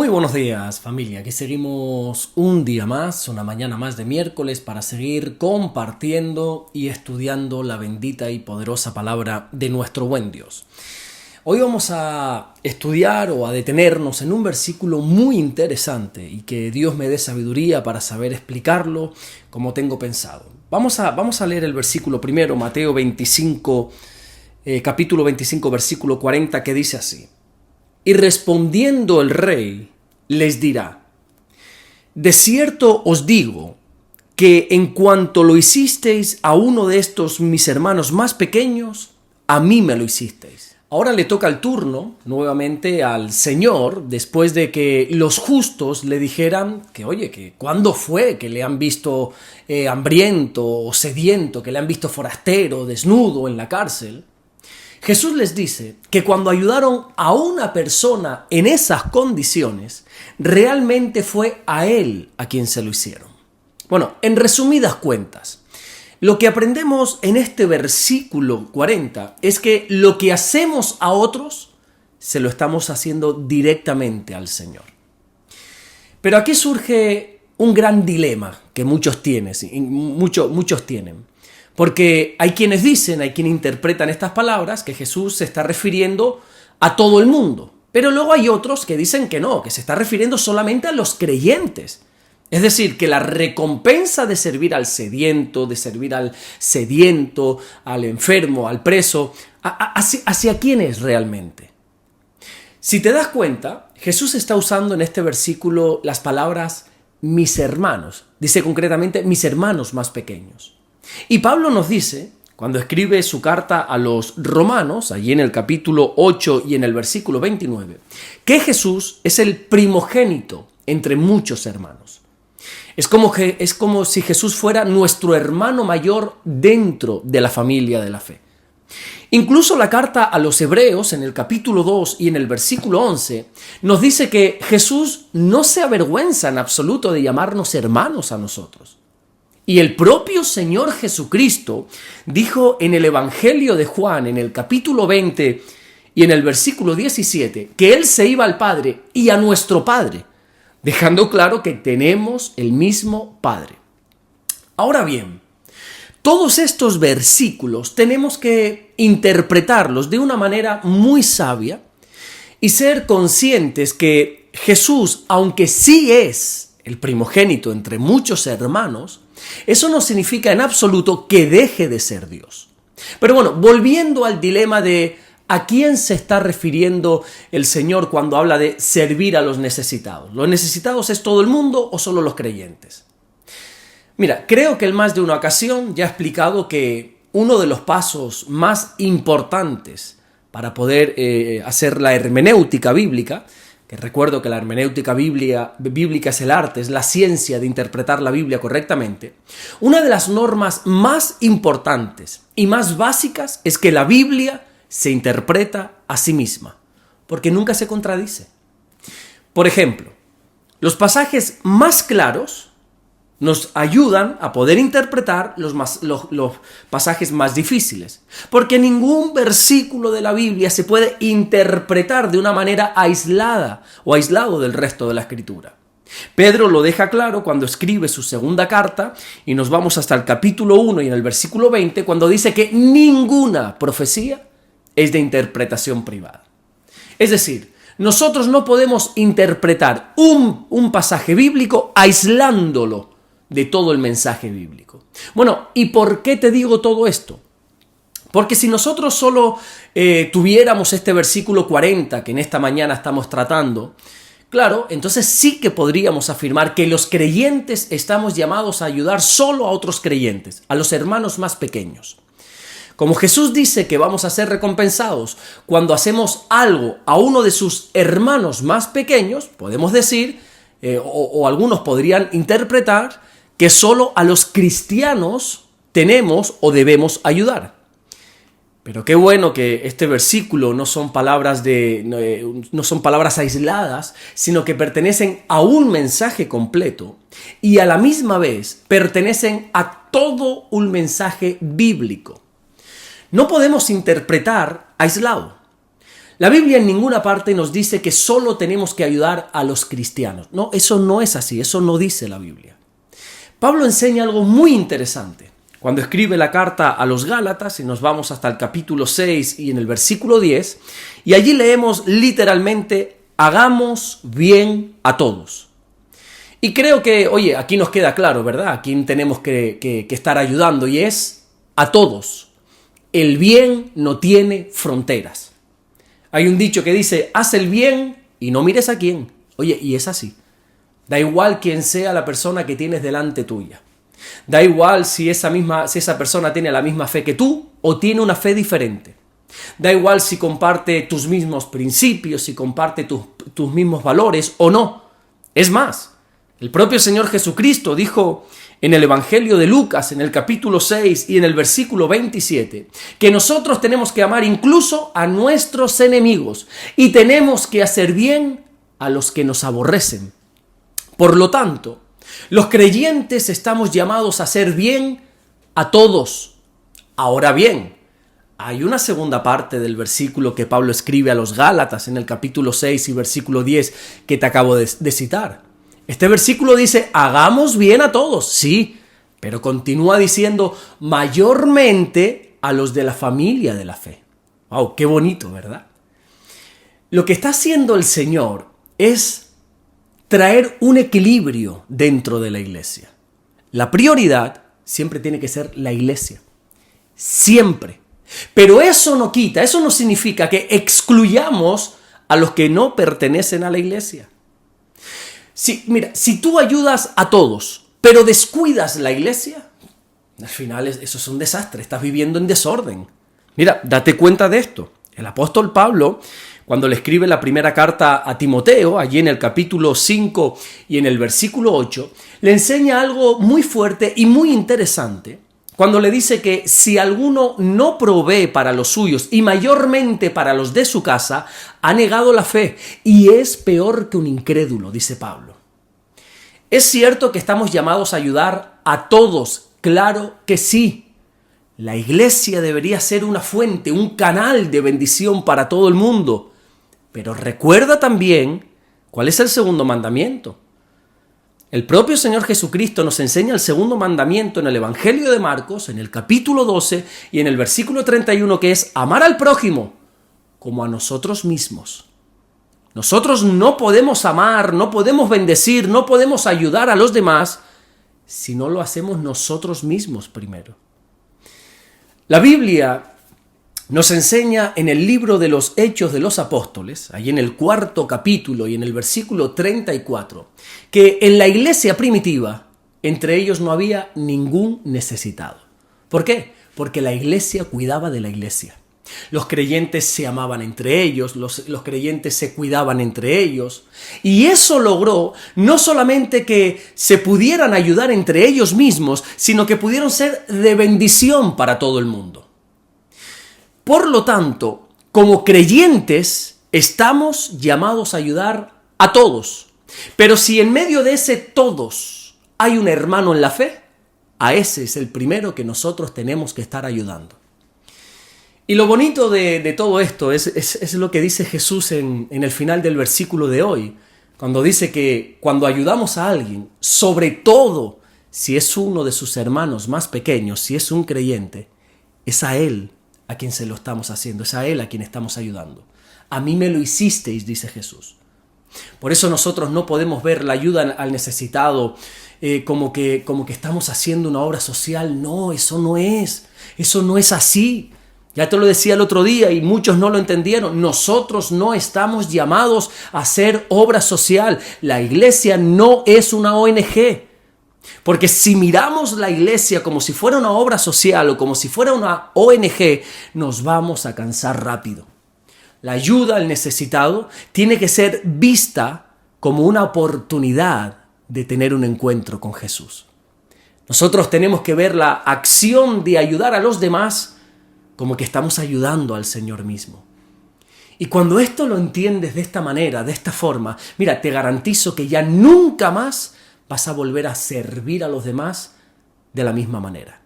Muy buenos días, familia. Aquí seguimos un día más, una mañana más de miércoles para seguir compartiendo y estudiando la bendita y poderosa palabra de nuestro buen Dios. Hoy vamos a estudiar o a detenernos en un versículo muy interesante y que Dios me dé sabiduría para saber explicarlo como tengo pensado. Vamos a leer el versículo primero, Mateo 25, capítulo 25, versículo 40, que dice así. Y respondiendo el rey les dirá: de cierto os digo que en cuanto lo hicisteis a uno de estos mis hermanos más pequeños, a mí me lo hicisteis. Ahora le toca el turno nuevamente al Señor, después de que los justos le dijeran que, oye, que ¿cuándo fue que le han visto hambriento o sediento, que le han visto forastero, desnudo en la cárcel? Jesús les dice que cuando ayudaron a una persona en esas condiciones, realmente fue a él a quien se lo hicieron. Bueno, en resumidas cuentas, lo que aprendemos en este versículo 40 es que lo que hacemos a otros, se lo estamos haciendo directamente al Señor. Pero aquí surge un gran dilema que muchos tienen. Porque hay quienes dicen, hay quienes interpretan estas palabras que Jesús se está refiriendo a todo el mundo. Pero luego hay otros que dicen que no, que se está refiriendo solamente a los creyentes. Es decir, que la recompensa de servir al sediento, al enfermo, al preso, ¿hacia quién es realmente? Si te das cuenta, Jesús está usando en este versículo las palabras mis hermanos. Dice concretamente mis hermanos más pequeños. Y Pablo nos dice, cuando escribe su carta a los romanos, allí en el capítulo 8 y en el versículo 29, que Jesús es el primogénito entre muchos hermanos. Es como si Jesús fuera nuestro hermano mayor dentro de la familia de la fe. Incluso la carta a los hebreos, en el capítulo 2 y en el versículo 11, nos dice que Jesús no se avergüenza en absoluto de llamarnos hermanos a nosotros. Y el propio Señor Jesucristo dijo en el Evangelio de Juan, en el capítulo 20 y en el versículo 17, que Él se iba al Padre y a nuestro Padre, dejando claro que tenemos el mismo Padre. Ahora bien, todos estos versículos tenemos que interpretarlos de una manera muy sabia y ser conscientes que Jesús, aunque sí es el primogénito entre muchos hermanos, eso no significa en absoluto que deje de ser Dios. Pero bueno, volviendo al dilema de ¿a quién se está refiriendo el Señor cuando habla de servir a los necesitados? ¿Los necesitados es todo el mundo o solo los creyentes? Mira, creo que en más de una ocasión ya he explicado que uno de los pasos más importantes para poder hacer la hermenéutica bíblica, que recuerdo que la hermenéutica bíblica es el arte, es la ciencia de interpretar la Biblia correctamente, una de las normas más importantes y más básicas es que la Biblia se interpreta a sí misma, porque nunca se contradice. Por ejemplo, los pasajes más claros nos ayudan a poder interpretar los pasajes más difíciles, porque ningún versículo de la Biblia se puede interpretar de una manera aislada o aislado del resto de la Escritura. Pedro lo deja claro cuando escribe su segunda carta, y nos vamos hasta el capítulo 1 y en el versículo 20, cuando dice que ninguna profecía es de interpretación privada. Es decir, nosotros no podemos interpretar un pasaje bíblico aislándolo de todo el mensaje bíblico. Bueno, ¿y por qué te digo todo esto? Porque si nosotros solo tuviéramos este versículo 40 que en esta mañana estamos tratando, claro, entonces sí que podríamos afirmar que los creyentes estamos llamados a ayudar solo a otros creyentes, a los hermanos más pequeños. Como Jesús dice que vamos a ser recompensados cuando hacemos algo a uno de sus hermanos más pequeños, podemos decir, o algunos podrían interpretar, que solo a los cristianos tenemos o debemos ayudar. Pero qué bueno que este versículo no son palabras aisladas, sino que pertenecen a un mensaje completo y a la misma vez pertenecen a todo un mensaje bíblico. No podemos interpretar aislado. La Biblia en ninguna parte nos dice que solo tenemos que ayudar a los cristianos. No, eso no es así, eso no dice la Biblia. Pablo enseña algo muy interesante. Cuando escribe la carta a los Gálatas, y nos vamos hasta el capítulo 6 y en el versículo 10, y allí leemos literalmente, hagamos bien a todos. Y creo que, oye, aquí nos queda claro, ¿verdad? A quién tenemos que estar ayudando, y es a todos. El bien no tiene fronteras. Hay un dicho que dice, haz el bien y no mires a quién. Oye, y es así. Da igual quién sea la persona que tienes delante tuya. Da igual si esa persona tiene la misma fe que tú o tiene una fe diferente. Da igual si comparte tus mismos principios, si comparte tus mismos valores o no. Es más, el propio Señor Jesucristo dijo en el Evangelio de Lucas, en el capítulo 6 y en el versículo 27, que nosotros tenemos que amar incluso a nuestros enemigos y tenemos que hacer bien a los que nos aborrecen. Por lo tanto, los creyentes estamos llamados a hacer bien a todos. Ahora bien, hay una segunda parte del versículo que Pablo escribe a los Gálatas en el capítulo 6 y versículo 10 que te acabo de citar. Este versículo dice, hagamos bien a todos, sí, pero continúa diciendo, mayormente a los de la familia de la fe. ¡Wow! ¡Qué bonito!, ¿verdad? Lo que está haciendo el Señor es traer un equilibrio dentro de la iglesia. La prioridad siempre tiene que ser la iglesia. Siempre. Pero eso no quita, eso no significa que excluyamos a los que no pertenecen a la iglesia. Si tú ayudas a todos, pero descuidas la iglesia, al final eso es un desastre, estás viviendo en desorden. Mira, date cuenta de esto. El apóstol Pablo, cuando le escribe la primera carta a Timoteo, allí en el capítulo 5 y en el versículo 8, le enseña algo muy fuerte y muy interesante, cuando le dice que si alguno no provee para los suyos y mayormente para los de su casa, ha negado la fe y es peor que un incrédulo, dice Pablo. ¿Es cierto que estamos llamados a ayudar a todos? Claro que sí. La iglesia debería ser una fuente, un canal de bendición para todo el mundo. Pero recuerda también cuál es el segundo mandamiento. El propio Señor Jesucristo nos enseña el segundo mandamiento en el Evangelio de Marcos, en el capítulo 12 y en el versículo 31, que es amar al prójimo como a nosotros mismos. Nosotros no podemos amar, no podemos bendecir, no podemos ayudar a los demás si no lo hacemos nosotros mismos primero. La Biblia nos enseña en el libro de los Hechos de los Apóstoles, ahí en el 4º capítulo y en el versículo 34, que en la iglesia primitiva, entre ellos no había ningún necesitado. ¿Por qué? Porque la iglesia cuidaba de la iglesia. Los creyentes se amaban entre ellos, los creyentes se cuidaban entre ellos. Y eso logró no solamente que se pudieran ayudar entre ellos mismos, sino que pudieron ser de bendición para todo el mundo. Por lo tanto, como creyentes, estamos llamados a ayudar a todos. Pero si en medio de ese todos hay un hermano en la fe, a ese es el primero que nosotros tenemos que estar ayudando. Y lo bonito de todo esto es lo que dice Jesús en el final del versículo de hoy, cuando dice que cuando ayudamos a alguien, sobre todo si es uno de sus hermanos más pequeños, si es un creyente, es a él a quien se lo estamos haciendo, es a él a quien estamos ayudando. A mí me lo hicisteis, dice Jesús. Por eso nosotros no podemos ver la ayuda al necesitado como que estamos haciendo una obra social. No, eso no es así. Ya te lo decía el otro día y muchos no lo entendieron. Nosotros no estamos llamados a hacer obra social. La iglesia no es una ONG. Porque si miramos la iglesia como si fuera una obra social o como si fuera una ONG, nos vamos a cansar rápido. La ayuda al necesitado tiene que ser vista como una oportunidad de tener un encuentro con Jesús. Nosotros tenemos que ver la acción de ayudar a los demás como que estamos ayudando al Señor mismo. Y cuando esto lo entiendes de esta manera, de esta forma, mira, te garantizo que ya nunca más vas a volver a servir a los demás de la misma manera.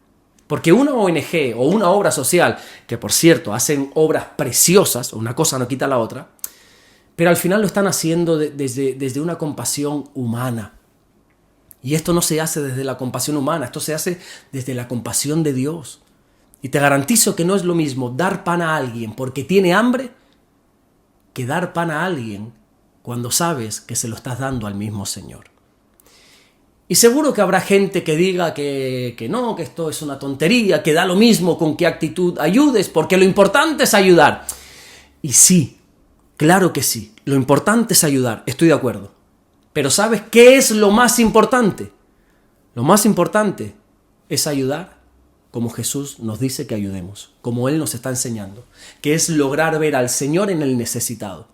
Porque una ONG o una obra social, que por cierto hacen obras preciosas, una cosa no quita la otra, pero al final lo están haciendo desde una compasión humana. Y esto no se hace desde la compasión humana, esto se hace desde la compasión de Dios. Y te garantizo que no es lo mismo dar pan a alguien porque tiene hambre que dar pan a alguien cuando sabes que se lo estás dando al mismo Señor. Y seguro que habrá gente que diga que no, que esto es una tontería, que da lo mismo con qué actitud ayudes, porque lo importante es ayudar. Y sí, claro que sí, lo importante es ayudar, estoy de acuerdo. Pero ¿sabes qué es lo más importante? Lo más importante es ayudar como Jesús nos dice que ayudemos, como Él nos está enseñando, que es lograr ver al Señor en el necesitado.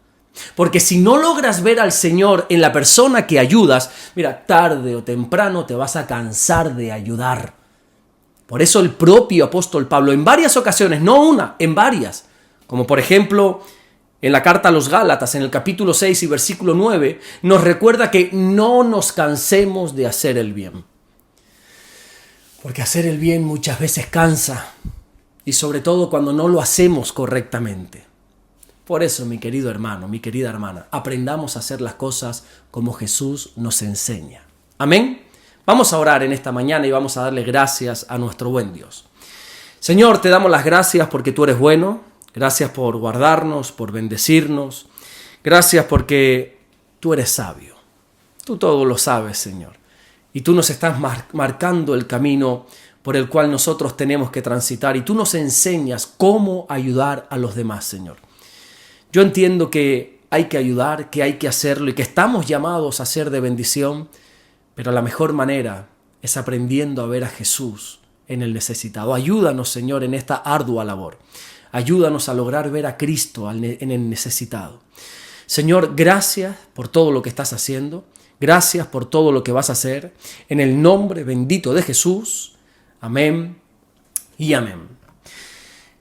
Porque si no logras ver al Señor en la persona que ayudas, mira, tarde o temprano te vas a cansar de ayudar. Por eso el propio apóstol Pablo, en varias ocasiones, no una, en varias, como por ejemplo en la carta a los Gálatas, en el capítulo 6 y versículo 9, nos recuerda que no nos cansemos de hacer el bien. Porque hacer el bien muchas veces cansa, y sobre todo cuando no lo hacemos correctamente. Por eso, mi querido hermano, mi querida hermana, aprendamos a hacer las cosas como Jesús nos enseña. Amén. Vamos a orar en esta mañana y vamos a darle gracias a nuestro buen Dios. Señor, te damos las gracias porque tú eres bueno. Gracias por guardarnos, por bendecirnos. Gracias porque tú eres sabio. Tú todo lo sabes, Señor. Y tú nos estás marcando el camino por el cual nosotros tenemos que transitar. Y tú nos enseñas cómo ayudar a los demás, Señor. Yo entiendo que hay que ayudar, que hay que hacerlo y que estamos llamados a ser de bendición. Pero la mejor manera es aprendiendo a ver a Jesús en el necesitado. Ayúdanos, Señor, en esta ardua labor. Ayúdanos a lograr ver a Cristo en el necesitado. Señor, gracias por todo lo que estás haciendo. Gracias por todo lo que vas a hacer. En el nombre bendito de Jesús. Amén y amén.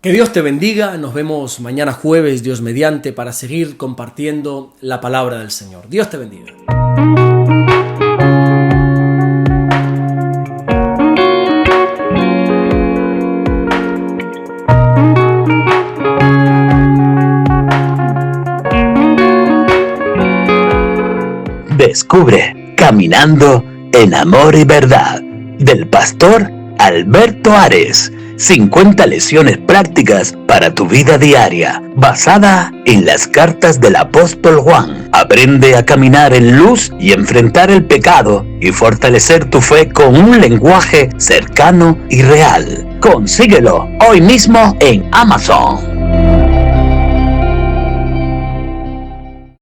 Que Dios te bendiga. Nos vemos mañana jueves, Dios mediante, para seguir compartiendo la palabra del Señor. Dios te bendiga. Descubre Caminando en Amor y Verdad del pastor Alberto Ares. 50 lecciones prácticas para tu vida diaria, basada en las cartas del apóstol Juan. Aprende a caminar en luz y enfrentar el pecado y fortalecer tu fe con un lenguaje cercano y real. Consíguelo hoy mismo en Amazon.